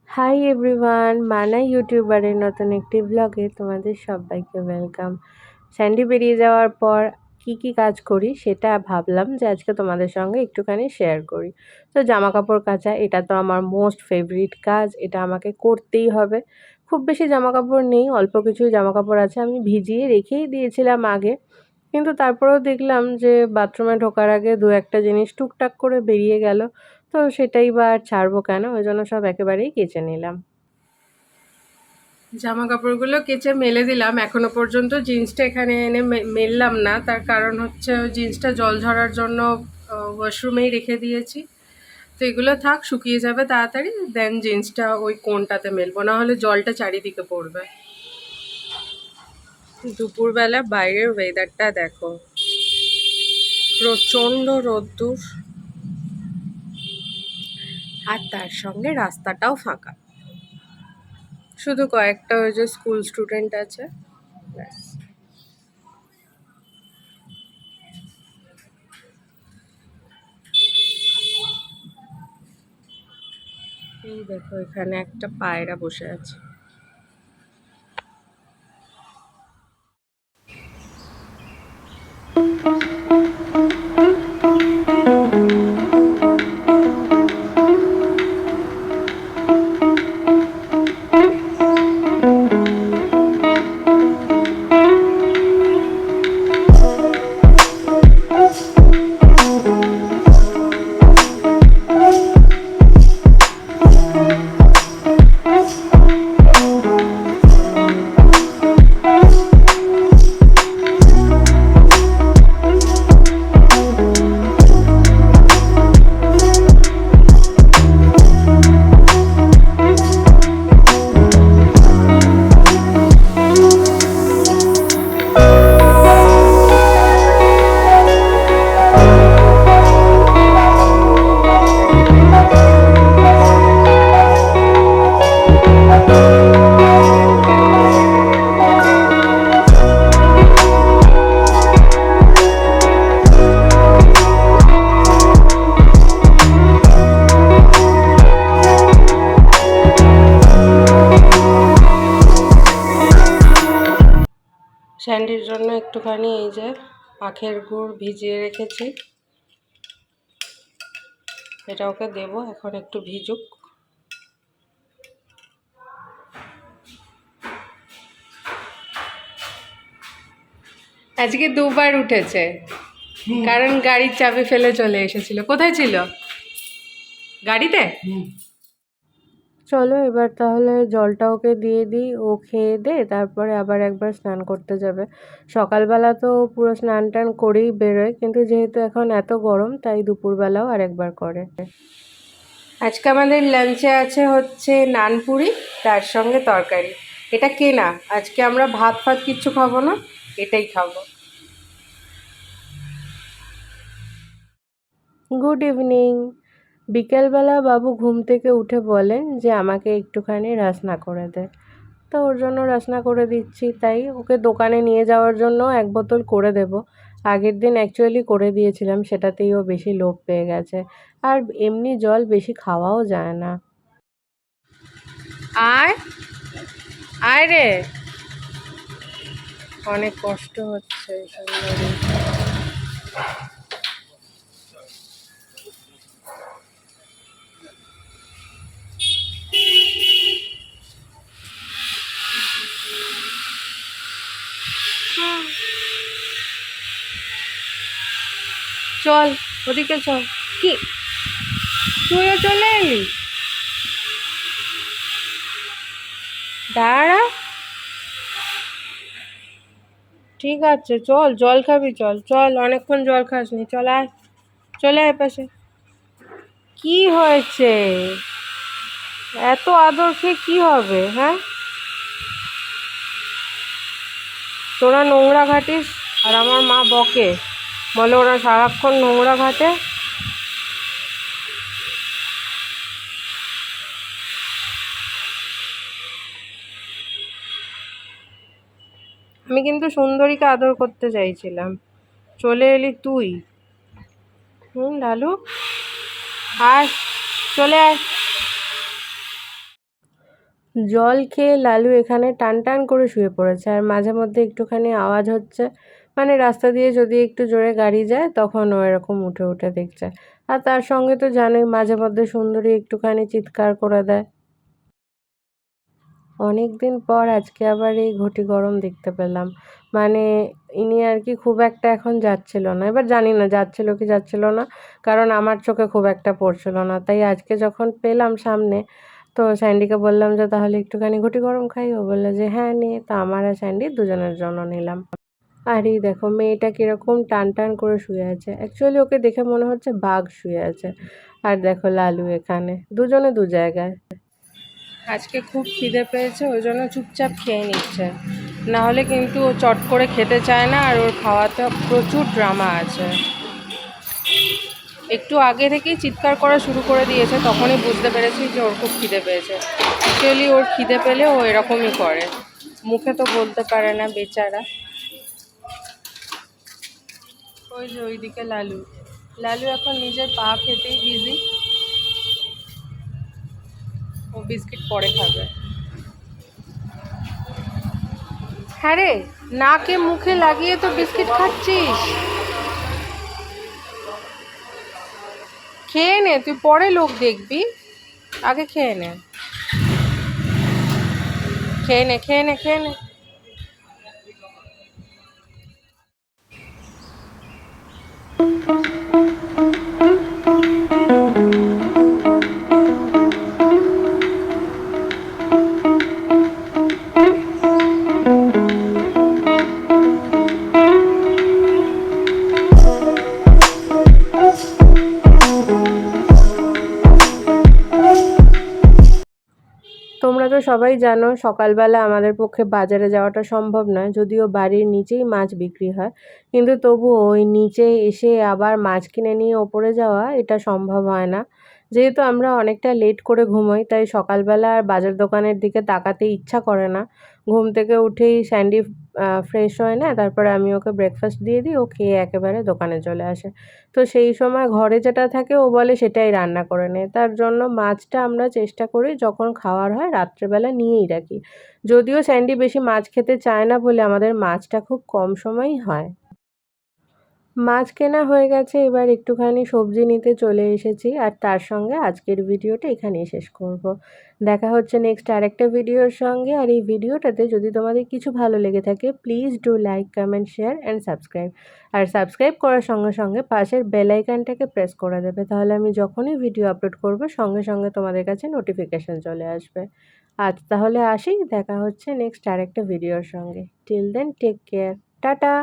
Hi everyone, মানা ইউটিউবারের নতুন একটি ব্লগে তোমাদের সবাইকে ওয়েলকাম। স্যান্ডি বেরিয়ে যাওয়ার পর কি কাজ করি সেটা ভাবলাম যে আজকে তোমাদের সঙ্গে একটুখানি শেয়ার করি। তো জামা কাপড় কাচা এটা তো আমার মোস্ট ফেভারিট কাজ, এটা আমাকে করতেই হবে। খুব বেশি জামা কাপড় নেই, অল্প কিছুই জামা কাপড় আছে, আমি ভিজিয়ে রেখেই দিয়েছিলাম আগে। কিন্তু তারপরেও দেখলাম যে বাথরুমে ঢোকার আগে দু একটা জিনিস টুকটাক করে বেরিয়ে গেল। তো সেটাই বা আর ছাড়বো কেন, ওই জন্য সব একেবারেই কেচে নিলাম। জামা কাপড়গুলো কেচে মেলে দিলাম। এখনো পর্যন্ত জিন্সটা এখানে এনে মেললাম না, তার কারণ হচ্ছে ওই জিন্সটা জল ঝরার জন্য ওয়াশরুমেই রেখে দিয়েছি। তো এগুলো থাক, শুকিয়ে যাবে তাড়াতাড়ি, দেন জিন্সটা ওই কোণটাতে মেলবো, না হলে জলটা চারিদিকে পড়বে। দুপুরবেলা বাইরের ওয়েদারটা দেখো, প্রচণ্ড রোদ্দুর, আর তার সঙ্গে রাস্তাটাও ফাঁকা, শুধু কয়েকটা ওই যে স্কুল স্টুডেন্ট আছে, ব্যাস। এই দেখো, এখানে একটা পায়রা বসে আছে। স্যান্ডির জন্য একটুখানি এই যে আখের গুড় ভিজিয়ে রেখেছি, এটা ওকে দেবো, এখন একটু ভিজুক। আজকে দুবার উঠেছে, কারণ গাড়ির চাবি ফেলে চলে এসেছিল। কোথায় ছিল? গাড়িতে। চলো এবার তাহলে জলটা ওকে দিয়ে দিই, ও খেয়ে দে, তারপরে আবার একবার স্নান করতে যাবে। সকালবেলা তো পুরো স্নান টান করেই বেরোয়, কিন্তু যেহেতু এখন এত গরম তাই দুপুরবেলাও আরেকবার করে। আজকে আমাদের লাঞ্চে আছে হচ্ছে নানপুরি, তার সঙ্গে তরকারি। এটা কেনা, আজকে আমরা ভাত ফাত কিচ্ছু খাবো না, এটাই খাবো। Good evening. বিকেলবেলা বাবু ঘুম থেকে উঠে বলেন যে আমাকে একটুখানি রাসনা করে দে, তো ওর জন্য রাসনা করে দিচ্ছি। তাই ওকে দোকানে নিয়ে যাওয়ার জন্য এক বোতল করে দেব। আগের দিন অ্যাকচুয়ালি করে দিয়েছিলাম, সেটাতেই ও বেশি লোভ পেয়ে গেছে। আর এমনি জল বেশি খাওয়াও যায় না। আয় আয় রে, অনেক কষ্ট হচ্ছে সুন্দরী। চল ওদিকে চল। কি, তুইও চলে এলি? দাঁড়া, ঠিক আছে চল, জল খাবি? চল চল, অনেকক্ষণ জল খাসনি, চল আয়, চলে আয় পাশে। কি হয়েছে? এত আদর খেয়ে কি হবে? হ্যাঁ, তোরা নোংরা ঘাটিস আর আমার মা বকে, বলে ওরা সারাক্ষণ নোংরা ঘাটে। আমি কিন্তু সুন্দরীকে আদর করতে চাইছিলাম, চলে এলি তুই। লালু আয়, চলে আয়। জল খেয়ে লালু এখানে টান টান করে শুয়ে পড়েছে, আর মাঝে মধ্যে একটুখানি আওয়াজ হচ্ছে, মানে রাস্তা দিয়ে যদি একটু জোরে গাড়ি যায় তখন ও এরকম উঠে উঠে দেখছে। আর তার সঙ্গে তো জানোই মাঝে মধ্যে সুন্দরী একটুখানি চিৎকার করে দেয়। অনেক দিন পর আজকে আবার এই ঘটি গরম দেখতে পেলাম। মানে ইনি আর কি খুব একটা এখন যাচ্ছিল না, এবার জানি না যাচ্ছিল কি যাচ্ছিল না, কারণ আমার চোখে খুব একটা পড়ছিল না। তাই আজকে যখন পেলাম সামনে, তো স্যান্ডিকে বললাম যে তাহলে একটুখানি ঘটি গরম খাই। ও বললো যে হ্যাঁ নে। তা আমার আর স্যান্ডি দুজনের জন্য নিলাম। আর এই দেখো মেয়েটা কিরকম টান টান করে শুয়ে আছে, অ্যাকচুয়ালি ওকে দেখে মনে হচ্ছে বাঘ শুয়ে আছে। আর দেখো লালু এখানে, দুজনে দু জায়গায়। আজকে খুব খিদে পেয়েছে, ওই জন্য চুপচাপ খেয়ে নিচ্ছে, না হলে কিন্তু ও চট করে খেতে চায় না, আর ওর খাওয়াতে প্রচুর ড্রামা আছে। একটু আগে থেকেই চিৎকার করা শুরু করে দিয়েছে, তখনই বুঝতে পেরেছি যে ওর খুব খিদে পেয়েছে। অ্যাকচুয়ালি ওর খিদে পেলে ও এরকমই করে, মুখে তো বলতে পারে না বেচারা। ওই যে ওইদিকে লালু, লালু এখন নিজের পা খেতেই বিজি। ও বিস্কিট পরে খাবে। হ্যাঁ রে, নাকে মুখে লাগিয়ে তো বিস্কিট খাচ্ছিস। খেয়ে নে, তুই পরে লোক দেখবি, আগে খেয়ে নে, খেয়ে নে, খেয়ে নে, খেয়ে নে। তোমরা তো সবাই জানো সকালবেলা আমাদের পক্ষে বাজারে যাওয়াটা সম্ভব নয়, যদিও বাড়ির নিচেই মাছ বিক্রি হয়, কিন্তু তবুও ওই নিচে এসে আবার মাছ কিনে নিয়ে ওপরে যাওয়া এটা সম্ভব হয় না। যেহেতু আমরা অনেকটা লেট করে ঘুমোই, তাই সকালবেলা আর বাজার দোকানের দিকে তাকাতে ইচ্ছা করে না। ঘুম থেকে উঠেই স্যান্ডি ফ্রেশ হয় না, তারপরে আমি ওকে ব্রেকফাস্ট দিয়ে দিই, ও খেয়ে একেবারে দোকানে চলে আসে। তো সেই সময় ঘরে যেটা থাকে ও বলে সেটাই রান্না করে নেয়। তার জন্য মাছটা আমরা চেষ্টা করি যখন খাওয়ার হয় রাত্রেবেলা নিয়েই রাখি। যদিও স্যান্ডি বেশি মাছ খেতে চায় না বলে আমাদের মাছটা খুব কম সময়ই হয়। মাছ কেনা হয়ে গেছে, এবার একটুখানি সবজি নিতে চলে এসেছি, আর তার সঙ্গে আজকের ভিডিওটা এখানেই শেষ করব। দেখা হচ্ছে নেক্সট আরেকটা ভিডিওর সঙ্গে। আর এই ভিডিওটাতে যদি তোমাদের কিছু ভালো লেগে থাকে please do like comment share and subscribe. আর সাবস্ক্রাইব করার সঙ্গে সঙ্গে পাশের বেল আইকনটাকে প্রেস করে দেবে, তাহলে আমি যখনই ভিডিও আপলোড করব সঙ্গে সঙ্গে তোমাদের কাছে নোটিফিকেশান চলে আসবে। আজ তাহলে আসি, দেখা হচ্ছে নেক্সট আরেকটা ভিডিওর সঙ্গে। Till then take care, tata.